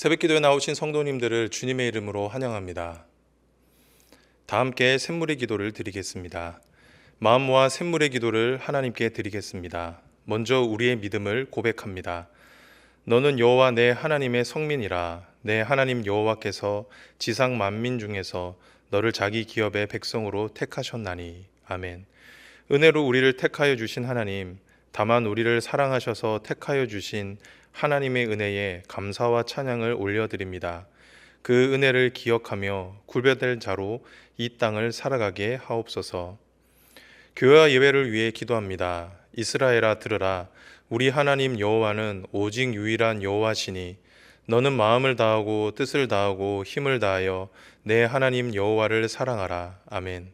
새벽기도에 나오신 성도님들을 주님의 이름으로 환영합니다. 다 함께 샘물의 기도를 드리겠습니다. 마음 모아 샘물의 기도를 하나님께 드리겠습니다. 먼저 우리의 믿음을 고백합니다. 너는 여호와 내 하나님의 성민이라. 내 하나님 여호와께서 지상 만민 중에서 너를 자기 기업의 백성으로 택하셨나니. 아멘. 은혜로 우리를 택하여 주신 하나님, 다만 우리를 사랑하셔서 택하여 주신 하나님의 은혜에 감사와 찬양을 올려드립니다. 그 은혜를 기억하며 구별될 자로 이 땅을 살아가게 하옵소서. 교회와 예배를 위해 기도합니다. 이스라엘아 들으라. 우리 하나님 여호와는 오직 유일한 여호와시니 너는 마음을 다하고 뜻을 다하고 힘을 다하여 내 하나님 여호와를 사랑하라. 아멘.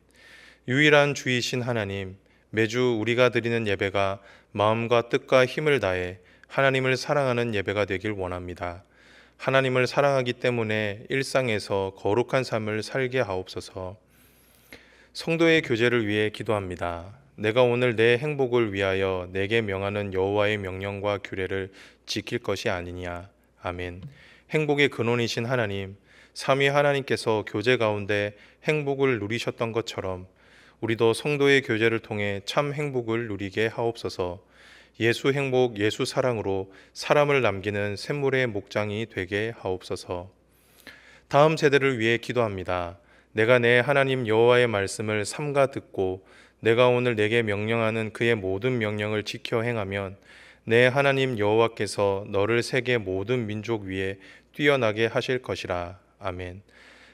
유일한 주이신 하나님, 매주 우리가 드리는 예배가 마음과 뜻과 힘을 다해 하나님을 사랑하는 예배가 되길 원합니다. 하나님을 사랑하기 때문에 일상에서 거룩한 삶을 살게 하옵소서. 성도의 교제를 위해 기도합니다. 내가 오늘 내 행복을 위하여 내게 명하는 여호와의 명령과 규례를 지킬 것이 아니냐. 아멘. 행복의 근원이신 하나님, 삼위 하나님께서 교제 가운데 행복을 누리셨던 것처럼 우리도 성도의 교제를 통해 참 행복을 누리게 하옵소서. 예수 행복, 예수 사랑으로 사람을 남기는 샘물의 목장이 되게 하옵소서. 다음 세대를 위해 기도합니다. 내가 내 하나님 여호와의 말씀을 삼가 듣고 내가 오늘 내게 명령하는 그의 모든 명령을 지켜 행하면 내 하나님 여호와께서 너를 세계 모든 민족 위에 뛰어나게 하실 것이라. 아멘.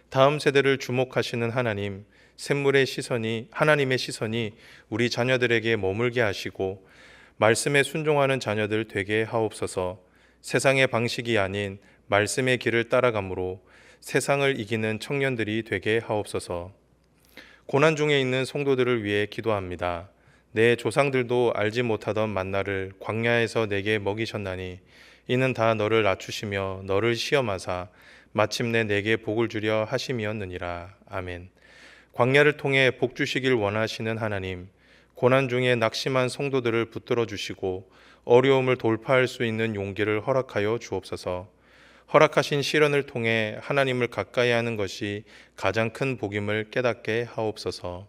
다음 세대를 주목하시는 하나님, 샘물의 시선이, 하나님의 시선이 우리 자녀들에게 머물게 하시고 말씀에 순종하는 자녀들 되게 하옵소서. 세상의 방식이 아닌 말씀의 길을 따라감으로 세상을 이기는 청년들이 되게 하옵소서. 고난 중에 있는 성도들을 위해 기도합니다. 내 조상들도 알지 못하던 만나를 광야에서 내게 먹이셨나니 이는 다 너를 낮추시며 너를 시험하사 마침내 내게 복을 주려 하심이었느니라. 아멘. 광야를 통해 복 주시길 원하시는 하나님, 고난 중에 낙심한 성도들을 붙들어 주시고 어려움을 돌파할 수 있는 용기를 허락하여 주옵소서. 허락하신 시련을 통해 하나님을 가까이 하는 것이 가장 큰 복임을 깨닫게 하옵소서.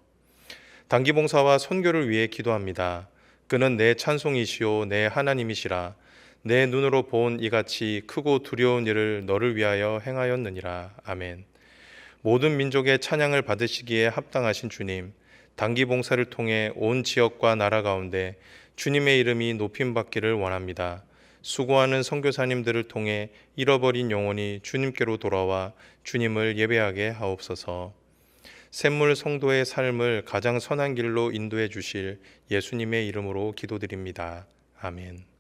단기봉사와 선교를 위해 기도합니다. 그는 내 찬송이시오 내 하나님이시라. 내 눈으로 본 이같이 크고 두려운 일을 너를 위하여 행하였느니라. 아멘. 모든 민족의 찬양을 받으시기에 합당하신 주님, 단기 봉사를 통해 온 지역과 나라 가운데 주님의 이름이 높임받기를 원합니다. 수고하는 선교사님들을 통해 잃어버린 영혼이 주님께로 돌아와 주님을 예배하게 하옵소서. 샘물 성도의 삶을 가장 선한 길로 인도해 주실 예수님의 이름으로 기도드립니다. 아멘.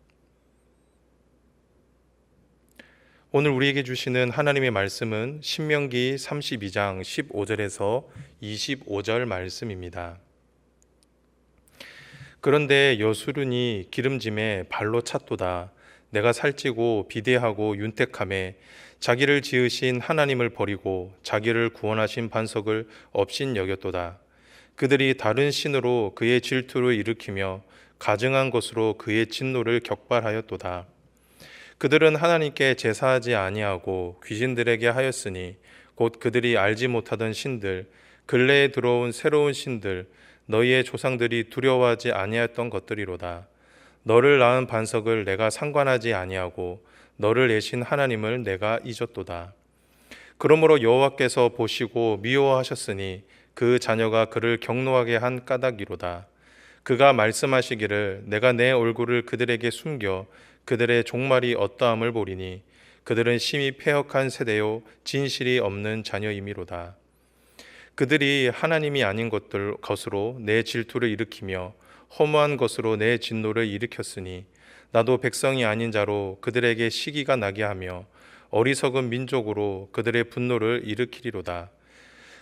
오늘 우리에게 주시는 하나님의 말씀은 신명기 32장 15절에서 25절 말씀입니다. 그런데 여수run이 기름짐에 발로 찼도다. 내가 살찌고 비대하고 윤택함에 자기를 지으신 하나님을 버리고 자기를 구원하신 반석을 업신 여겼도다. 그들이 다른 신으로 그의 질투를 일으키며 가증한 것으로 그의 진노를 격발하였도다. 그들은 하나님께 제사하지 아니하고 귀신들에게 하였으니 곧 그들이 알지 못하던 신들, 근래에 들어온 새로운 신들, 너희의 조상들이 두려워하지 아니하였던 것들이로다. 너를 낳은 반석을 내가 상관하지 아니하고 너를 내신 하나님을 내가 잊었도다. 그러므로 여호와께서 보시고 미워하셨으니 그 자녀가 그를 경노하게 한 까닭이로다. 그가 말씀하시기를 내가 내 얼굴을 그들에게 숨겨 그들의 종말이 어떠함을 보리니 그들은 심히 패역한 세대요 진실이 없는 자녀이미로다. 그들이 하나님이 아닌 것으로 내 질투를 일으키며 허무한 것으로 내 진노를 일으켰으니 나도 백성이 아닌 자로 그들에게 시기가 나게 하며 어리석은 민족으로 그들의 분노를 일으키리로다.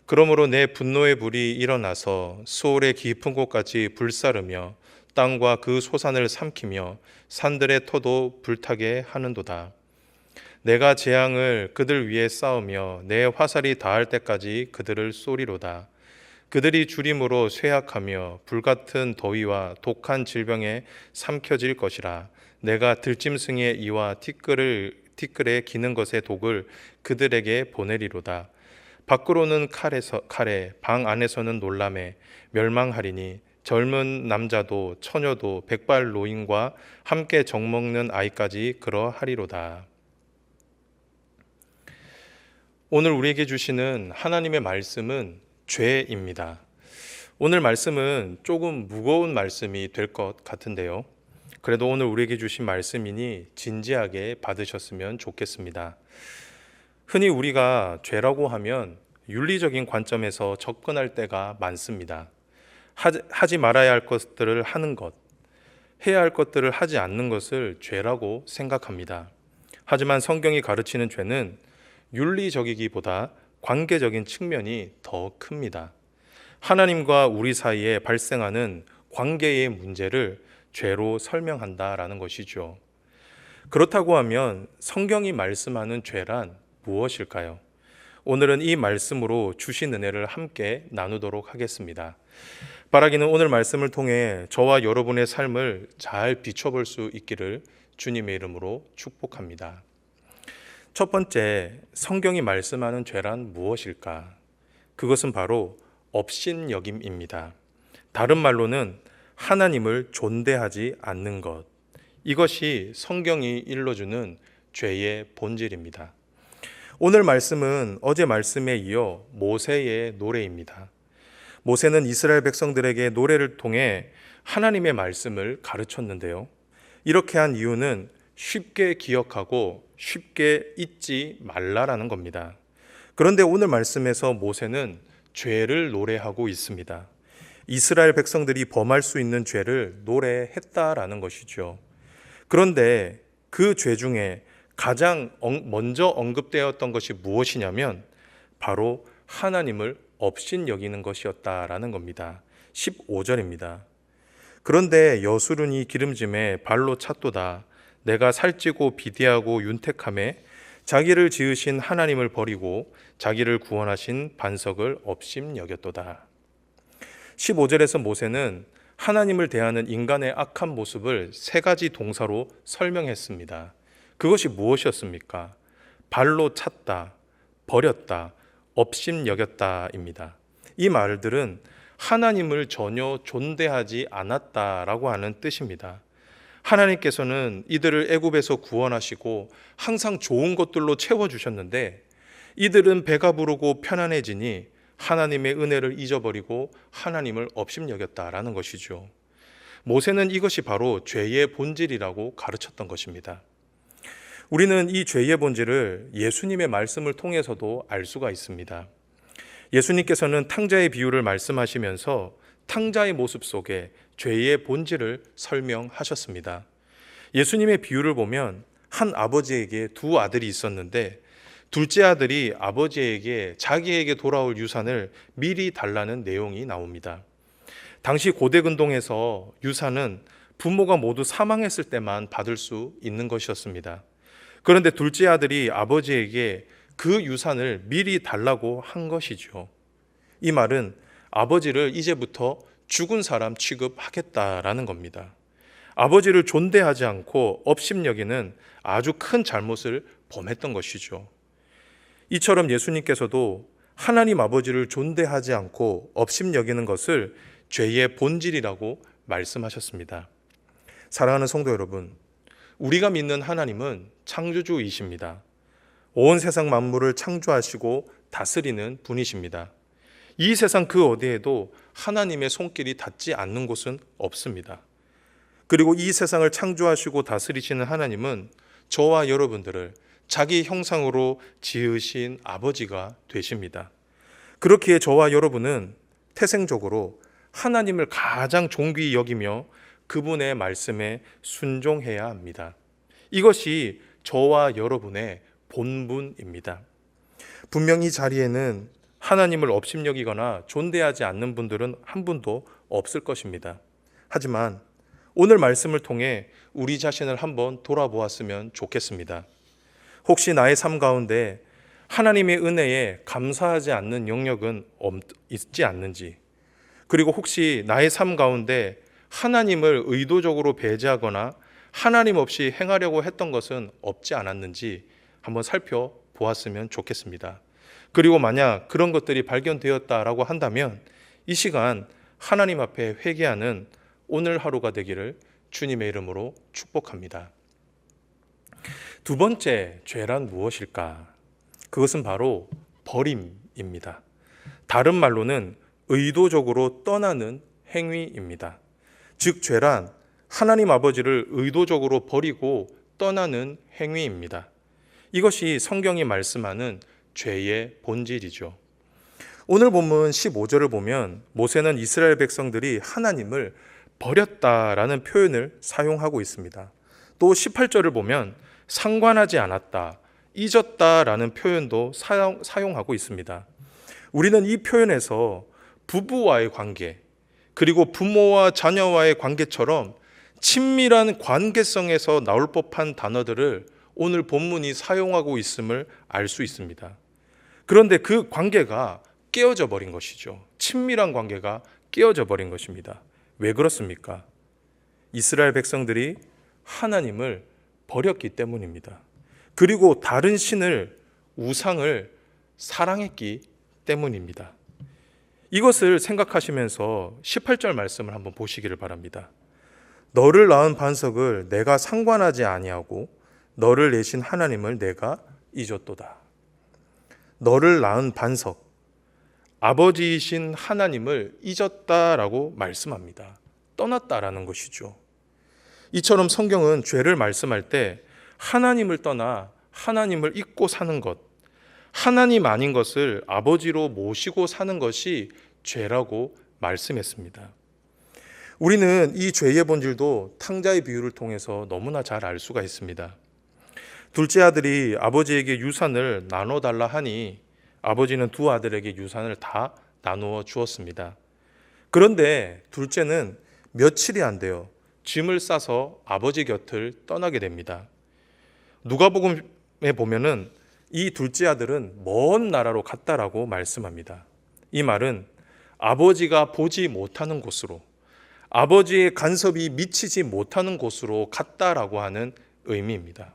그러므로 내 분노의 불이 일어나서 수올의 깊은 곳까지 불사르며 땅과 그 소산을 삼키며 산들의 터도 불타게 하는도다. 내가 재앙을 그들 위에 쌓으며 내 화살이 닿을 때까지 그들을 쏘리로다. 그들이 주림으로 쇠약하며 불같은 더위와 독한 질병에 삼켜질 것이라. 내가 들짐승의 이와 티끌에 기는 것의 독을 그들에게 보내리로다. 밖으로는 칼에 방 안에서는 놀람에 멸망하리니 젊은 남자도 처녀도 백발 노인과 함께 정먹는 아이까지 그러하리로다. 오늘 우리에게 주시는 하나님의 말씀은 죄입니다. 오늘 말씀은 조금 무거운 말씀이 될 것 같은데요. 그래도 오늘 우리에게 주신 말씀이니 진지하게 받으셨으면 좋겠습니다. 흔히 우리가 죄라고 하면 윤리적인 관점에서 접근할 때가 많습니다. 하지 말아야 할 것들을 하는 것, 해야 할 것들을 하지 않는 것을 죄라고 생각합니다. 하지만 성경이 가르치는 죄는 윤리적이기보다 관계적인 측면이 더 큽니다. 하나님과 우리 사이에 발생하는 관계의 문제를 죄로 설명한다라는 것이죠. 그렇다고 하면 성경이 말씀하는 죄란 무엇일까요? 오늘은 이 말씀으로 주신 은혜를 함께 나누도록 하겠습니다. 바라기는 오늘 말씀을 통해 저와 여러분의 삶을 잘 비춰볼 수 있기를 주님의 이름으로 축복합니다. 첫 번째, 성경이 말씀하는 죄란 무엇일까? 그것은 바로 업신여김입니다. 다른 말로는 하나님을 존대하지 않는 것. 이것이 성경이 일러주는 죄의 본질입니다. 오늘 말씀은 어제 말씀에 이어 모세의 노래입니다. 모세는 이스라엘 백성들에게 노래를 통해 하나님의 말씀을 가르쳤는데요. 이렇게 한 이유는 쉽게 기억하고 쉽게 잊지 말라라는 겁니다. 그런데 오늘 말씀에서 모세는 죄를 노래하고 있습니다. 이스라엘 백성들이 범할 수 있는 죄를 노래했다라는 것이죠. 그런데 그 죄 중에 가장 먼저 언급되었던 것이 무엇이냐면 바로 하나님을 업신여기는 것이었다라는 겁니다. 15절입니다. 그런데 여수르니 기름짐에 발로 찼도다. 내가 살찌고 비대하고 윤택함에 자기를 지으신 하나님을 버리고 자기를 구원하신 반석을 업심여겼도다. 15절에서 모세는 하나님을 대하는 인간의 악한 모습을 세 가지 동사로 설명했습니다. 그것이 무엇이었습니까? 발로 찼다, 버렸다, 업심여겼다입니다. 이 말들은 하나님을 전혀 존대하지 않았다라고 하는 뜻입니다. 하나님께서는 이들을 애굽에서 구원하시고 항상 좋은 것들로 채워주셨는데 이들은 배가 부르고 편안해지니 하나님의 은혜를 잊어버리고 하나님을 업심여겼다라는 것이죠. 모세는 이것이 바로 죄의 본질이라고 가르쳤던 것입니다. 우리는 이 죄의 본질을 예수님의 말씀을 통해서도 알 수가 있습니다. 예수님께서는 탕자의 비유를 말씀하시면서 탕자의 모습 속에 죄의 본질을 설명하셨습니다. 예수님의 비유를 보면 한 아버지에게 두 아들이 있었는데 둘째 아들이 아버지에게 자기에게 돌아올 유산을 미리 달라는 내용이 나옵니다. 당시 고대 근동에서 유산은 부모가 모두 사망했을 때만 받을 수 있는 것이었습니다. 그런데 둘째 아들이 아버지에게 그 유산을 미리 달라고 한 것이죠. 이 말은 아버지를 이제부터 죽은 사람 취급하겠다라는 겁니다. 아버지를 존대하지 않고 업심여기는 아주 큰 잘못을 범했던 것이죠. 이처럼 예수님께서도 하나님 아버지를 존대하지 않고 업심여기는 것을 죄의 본질이라고 말씀하셨습니다. 사랑하는 성도 여러분, 우리가 믿는 하나님은 창조주이십니다. 온 세상 만물을 창조하시고 다스리는 분이십니다. 이 세상 그 어디에도 하나님의 손길이 닿지 않는 곳은 없습니다. 그리고 이 세상을 창조하시고 다스리시는 하나님은 저와 여러분들을 자기 형상으로 지으신 아버지가 되십니다. 그렇기에 저와 여러분은 태생적으로 하나님을 가장 존귀히 여기며 그분의 말씀에 순종해야 합니다. 이것이 저와 여러분의 본분입니다. 분명 이 자리에는 하나님을 업심여기거나 존대하지 않는 분들은 한 분도 없을 것입니다. 하지만 오늘 말씀을 통해 우리 자신을 한번 돌아보았으면 좋겠습니다. 혹시 나의 삶 가운데 하나님의 은혜에 감사하지 않는 영역은 있지 않는지, 그리고 혹시 나의 삶 가운데 하나님을 의도적으로 배제하거나 하나님 없이 행하려고 했던 것은 없지 않았는지 한번 살펴보았으면 좋겠습니다. 그리고 만약 그런 것들이 발견되었다라고 한다면 이 시간 하나님 앞에 회개하는 오늘 하루가 되기를 주님의 이름으로 축복합니다. 두 번째 죄란 무엇일까? 그것은 바로 버림입니다. 다른 말로는 의도적으로 떠나는 행위입니다. 즉 죄란 하나님 아버지를 의도적으로 버리고 떠나는 행위입니다. 이것이 성경이 말씀하는 죄의 본질이죠. 오늘 본문 15절을 보면 모세는 이스라엘 백성들이 하나님을 버렸다라는 표현을 사용하고 있습니다. 또 18절을 보면 상관하지 않았다, 잊었다라는 표현도 사용하고 있습니다. 우리는 이 표현에서 부부와의 관계, 그리고 부모와 자녀와의 관계처럼 친밀한 관계성에서 나올 법한 단어들을 오늘 본문이 사용하고 있음을 알 수 있습니다. 그런데 그 관계가 깨어져 버린 것이죠. 친밀한 관계가 깨어져 버린 것입니다. 왜 그렇습니까? 이스라엘 백성들이 하나님을 버렸기 때문입니다. 그리고 다른 신을, 우상을 사랑했기 때문입니다. 이것을 생각하시면서 18절 말씀을 한번 보시기를 바랍니다. 너를 낳은 반석을 내가 상관하지 아니하고 너를 내신 하나님을 내가 잊었도다. 너를 낳은 반석, 아버지이신 하나님을 잊었다라고 말씀합니다. 떠났다라는 것이죠. 이처럼 성경은 죄를 말씀할 때 하나님을 떠나 하나님을 잊고 사는 것, 하나님 아닌 것을 아버지로 모시고 사는 것이 죄라고 말씀했습니다. 우리는 이 죄의 본질도 탕자의 비유를 통해서 너무나 잘 알 수가 있습니다. 둘째 아들이 아버지에게 유산을 나눠달라 하니 아버지는 두 아들에게 유산을 다 나누어 주었습니다. 그런데 둘째는 며칠이 안 돼요. 짐을 싸서 아버지 곁을 떠나게 됩니다. 누가복음에 보면은 이 둘째 아들은 먼 나라로 갔다라고 말씀합니다. 이 말은 아버지가 보지 못하는 곳으로, 아버지의 간섭이 미치지 못하는 곳으로 갔다라고 하는 의미입니다.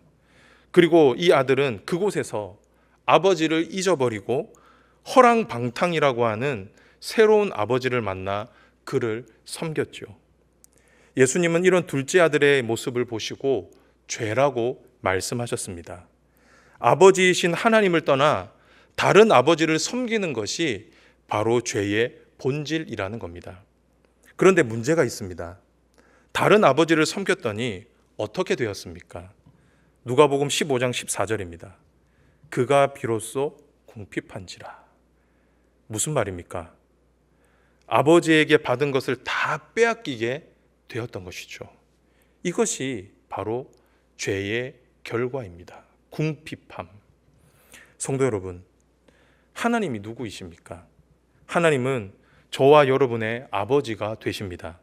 그리고 이 아들은 그곳에서 아버지를 잊어버리고 허랑방탕이라고 하는 새로운 아버지를 만나 그를 섬겼죠. 예수님은 이런 둘째 아들의 모습을 보시고 죄라고 말씀하셨습니다. 아버지이신 하나님을 떠나 다른 아버지를 섬기는 것이 바로 죄의 본질이라는 겁니다. 그런데 문제가 있습니다. 다른 아버지를 섬겼더니 어떻게 되었습니까? 누가복음 15장 14절입니다. 그가 비로소 궁핍한지라. 무슨 말입니까? 아버지에게 받은 것을 다 빼앗기게 되었던 것이죠. 이것이 바로 죄의 결과입니다. 궁핍함. 성도 여러분, 하나님이 누구이십니까? 하나님은 저와 여러분의 아버지가 되십니다.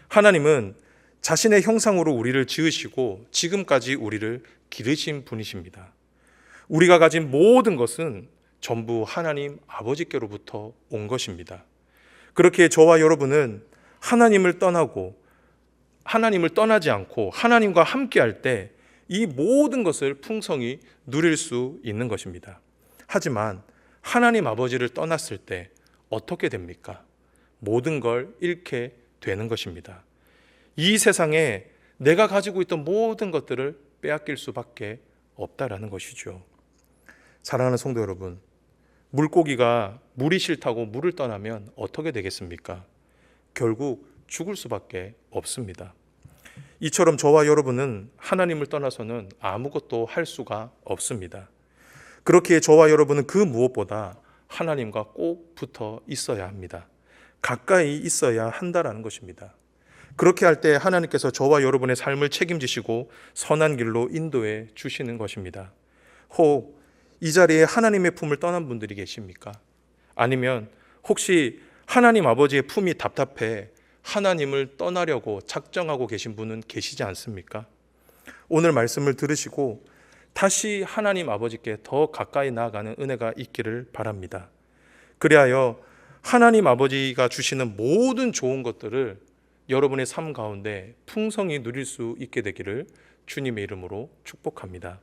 하나님은 자신의 형상으로 우리를 지으시고 지금까지 우리를 기르신 분이십니다. 우리가 가진 모든 것은 전부 하나님 아버지께로부터 온 것입니다. 그렇게 저와 여러분은 하나님을 떠나지 않고 하나님과 함께할 때 이 모든 것을 풍성히 누릴 수 있는 것입니다. 하지만 하나님 아버지를 떠났을 때 어떻게 됩니까? 모든 걸 잃게 되는 것입니다. 이 세상에 내가 가지고 있던 모든 것들을 빼앗길 수밖에 없다라는 것이죠. 사랑하는 성도 여러분, 물고기가 물이 싫다고 물을 떠나면 어떻게 되겠습니까? 결국 죽을 수밖에 없습니다. 이처럼 저와 여러분은 하나님을 떠나서는 아무것도 할 수가 없습니다. 그렇기에 저와 여러분은 그 무엇보다 하나님과 꼭 붙어 있어야 합니다. 가까이 있어야 한다라는 것입니다. 그렇게 할 때 하나님께서 저와 여러분의 삶을 책임지시고 선한 길로 인도해 주시는 것입니다. 혹 이 자리에 하나님의 품을 떠난 분들이 계십니까? 아니면 혹시 하나님 아버지의 품이 답답해 하나님을 떠나려고 작정하고 계신 분은 계시지 않습니까? 오늘 말씀을 들으시고 다시 하나님 아버지께 더 가까이 나아가는 은혜가 있기를 바랍니다. 그리하여 하나님 아버지가 주시는 모든 좋은 것들을 여러분의 삶 가운데 풍성히 누릴 수 있게 되기를 주님의 이름으로 축복합니다.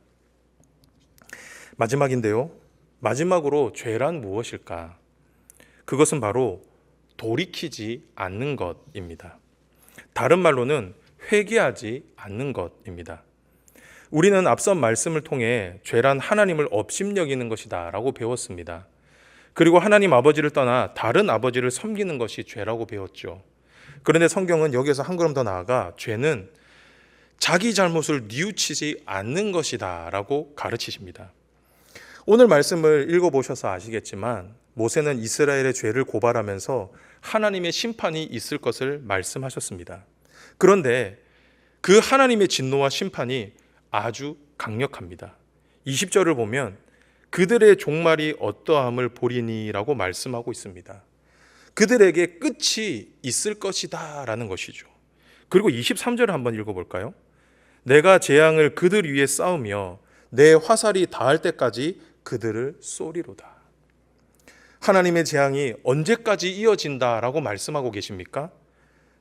마지막인데요. 마지막으로 죄란 무엇일까? 그것은 바로 돌이키지 않는 것입니다. 다른 말로는 회개하지 않는 것입니다. 우리는 앞선 말씀을 통해 죄란 하나님을 업신여기는 것이다 라고 배웠습니다. 그리고 하나님 아버지를 떠나 다른 아버지를 섬기는 것이 죄라고 배웠죠. 그런데 성경은 여기서 한 걸음 더 나아가 죄는 자기 잘못을 뉘우치지 않는 것이다 라고 가르치십니다. 오늘 말씀을 읽어보셔서 아시겠지만 모세는 이스라엘의 죄를 고발하면서 하나님의 심판이 있을 것을 말씀하셨습니다. 그런데 그 하나님의 진노와 심판이 아주 강력합니다. 20절을 보면 그들의 종말이 어떠함을 보리니라고 말씀하고 있습니다. 그들에게 끝이 있을 것이다 라는 것이죠. 그리고 23절을 한번 읽어볼까요? 내가 재앙을 그들 위에 쌓으며 내 화살이 닿을 때까지 그들을 쏘리로다. 하나님의 재앙이 언제까지 이어진다라고 말씀하고 계십니까?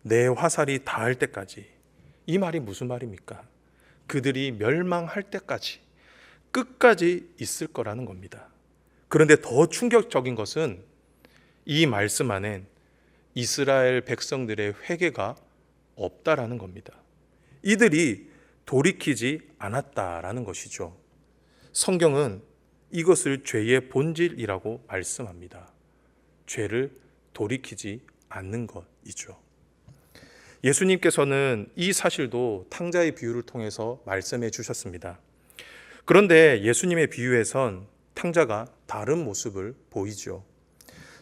내 화살이 닿을 때까지. 이 말이 무슨 말입니까? 그들이 멸망할 때까지, 끝까지 있을 거라는 겁니다. 그런데 더 충격적인 것은 이 말씀 안엔 이스라엘 백성들의 회개가 없다라는 겁니다. 이들이 돌이키지 않았다라는 것이죠. 성경은 이것을 죄의 본질이라고 말씀합니다. 죄를 돌이키지 않는 것이죠. 예수님께서는 이 사실도 탕자의 비유를 통해서 말씀해 주셨습니다. 그런데 예수님의 비유에선 탕자가 다른 모습을 보이죠.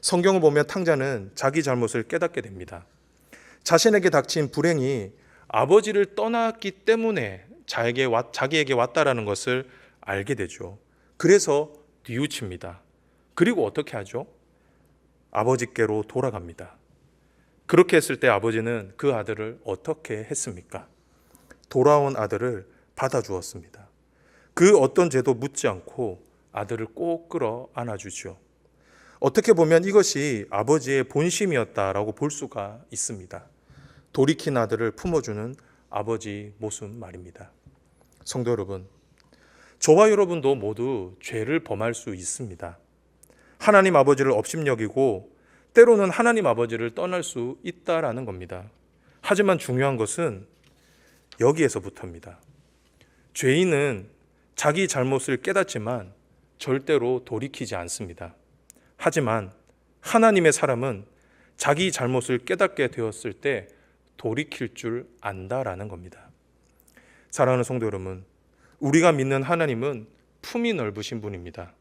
성경을 보면 탕자는 자기 잘못을 깨닫게 됩니다. 자신에게 닥친 불행이 아버지를 떠났기 때문에 자기에게 왔다라는 것을 알게 되죠. 그래서 뉘우칩니다. 그리고 어떻게 하죠? 아버지께로 돌아갑니다. 그렇게 했을 때 아버지는 그 아들을 어떻게 했습니까? 돌아온 아들을 받아주었습니다. 그 어떤 죄도 묻지 않고 아들을 꼭 끌어 안아주죠. 어떻게 보면 이것이 아버지의 본심이었다라고 볼 수가 있습니다. 돌이킨 아들을 품어주는 아버지 모습 말입니다. 성도 여러분, 저와 여러분도 모두 죄를 범할 수 있습니다. 하나님 아버지를 업신여기고 때로는 하나님 아버지를 떠날 수 있다라는 겁니다. 하지만 중요한 것은 여기에서부터입니다. 죄인은 자기 잘못을 깨닫지만 절대로 돌이키지 않습니다. 하지만 하나님의 사람은 자기 잘못을 깨닫게 되었을 때 돌이킬 줄 안다라는 겁니다. 사랑하는 성도 여러분, 우리가 믿는 하나님은 품이 넓으신 분입니다.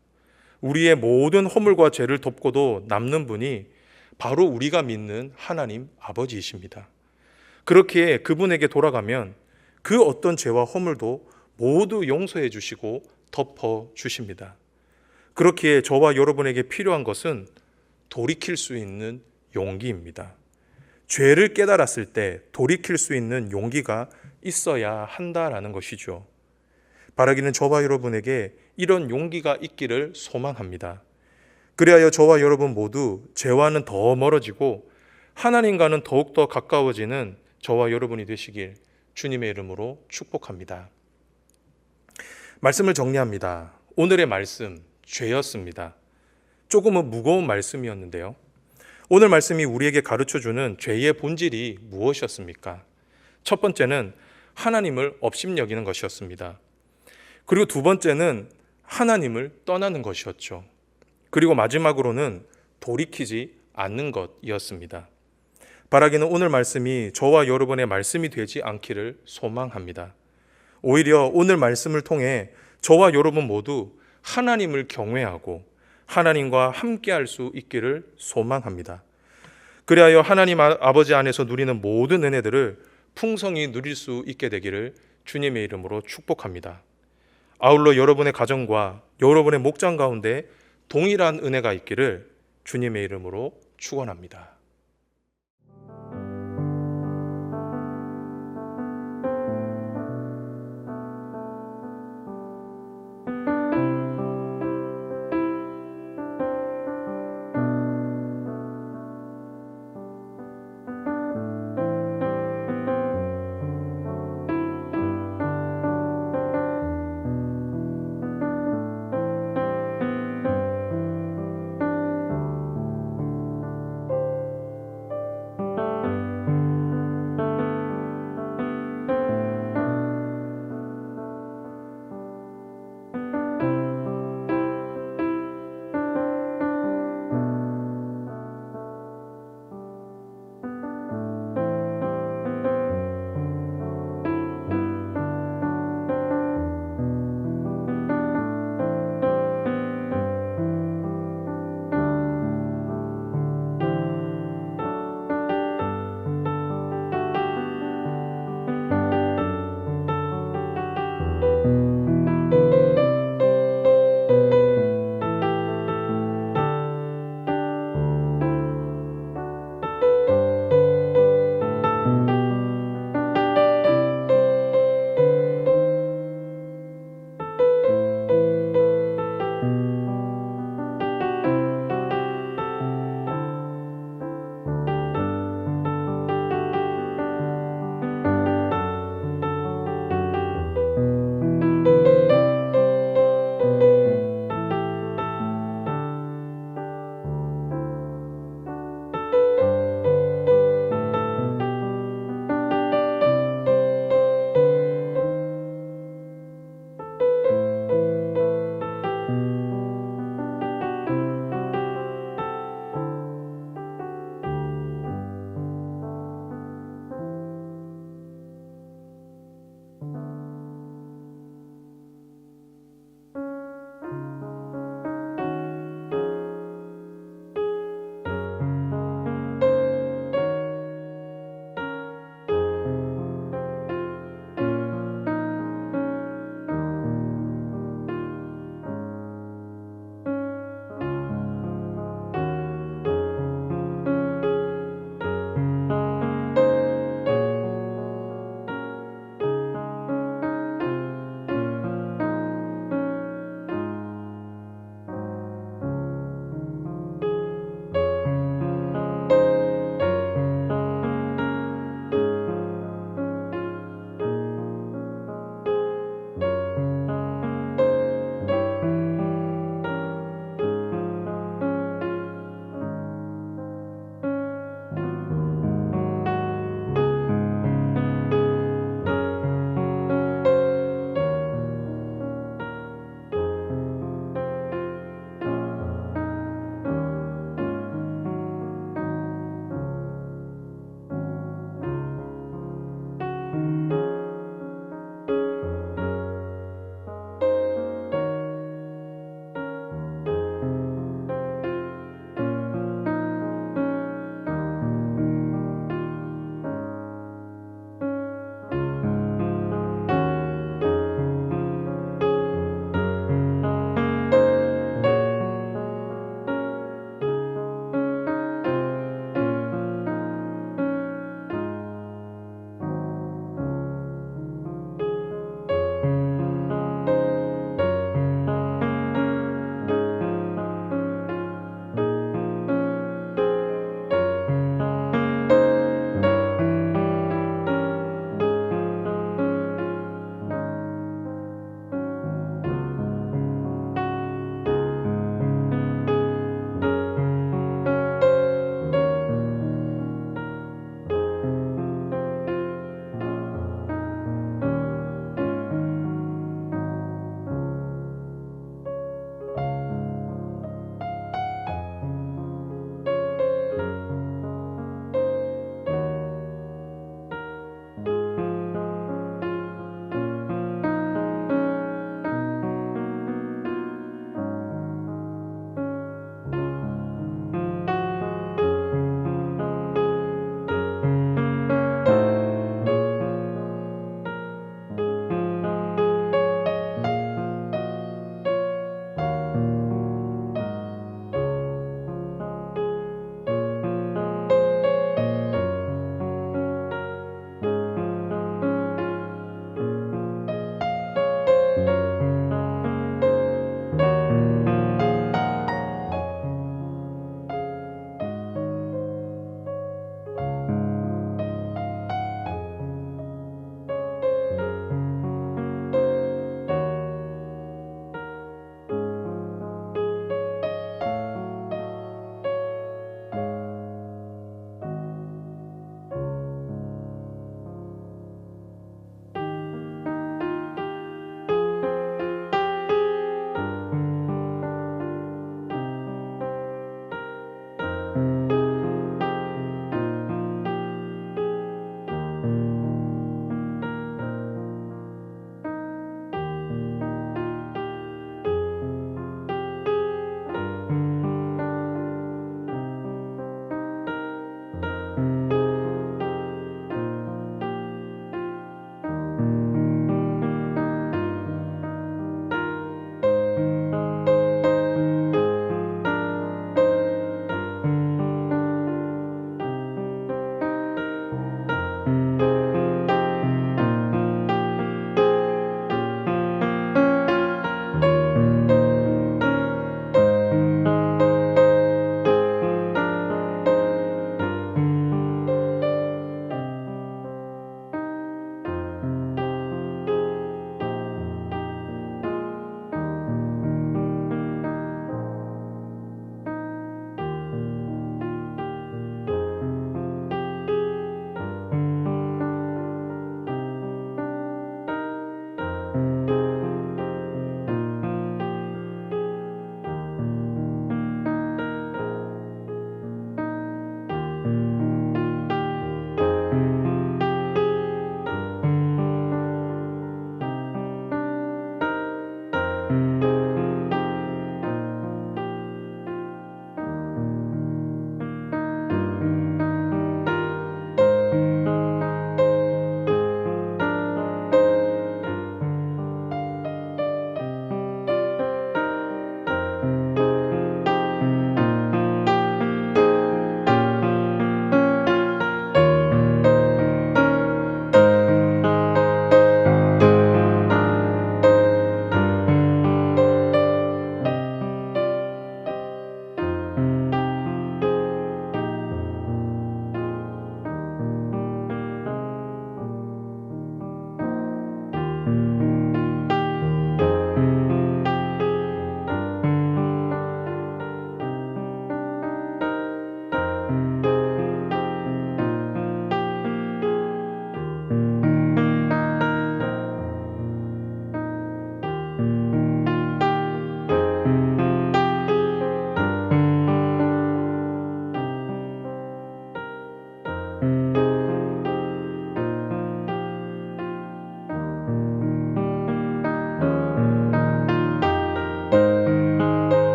우리의 모든 허물과 죄를 덮고도 남는 분이 바로 우리가 믿는 하나님 아버지이십니다. 그렇게 그분에게 돌아가면 그 어떤 죄와 허물도 모두 용서해 주시고 덮어 주십니다. 그렇기에 저와 여러분에게 필요한 것은 돌이킬 수 있는 용기입니다. 죄를 깨달았을 때 돌이킬 수 있는 용기가 있어야 한다라는 것이죠. 바라기는 저와 여러분에게 이런 용기가 있기를 소망합니다. 그리하여 저와 여러분 모두 죄와는 더 멀어지고 하나님과는 더욱더 가까워지는 저와 여러분이 되시길 주님의 이름으로 축복합니다. 말씀을 정리합니다. 오늘의 말씀, 죄였습니다. 조금은 무거운 말씀이었는데요. 오늘 말씀이 우리에게 가르쳐주는 죄의 본질이 무엇이었습니까? 첫 번째는 하나님을 업신여기는 것이었습니다. 그리고 두 번째는 하나님을 떠나는 것이었죠. 그리고 마지막으로는 돌이키지 않는 것이었습니다. 바라기는 오늘 말씀이 저와 여러분의 말씀이 되지 않기를 소망합니다. 오히려 오늘 말씀을 통해 저와 여러분 모두 하나님을 경외하고 하나님과 함께할 수 있기를 소망합니다. 그리하여 하나님 아버지 안에서 누리는 모든 은혜들을 풍성히 누릴 수 있게 되기를 주님의 이름으로 축복합니다. 아울러 여러분의 가정과 여러분의 목장 가운데 동일한 은혜가 있기를 주님의 이름으로 축원합니다.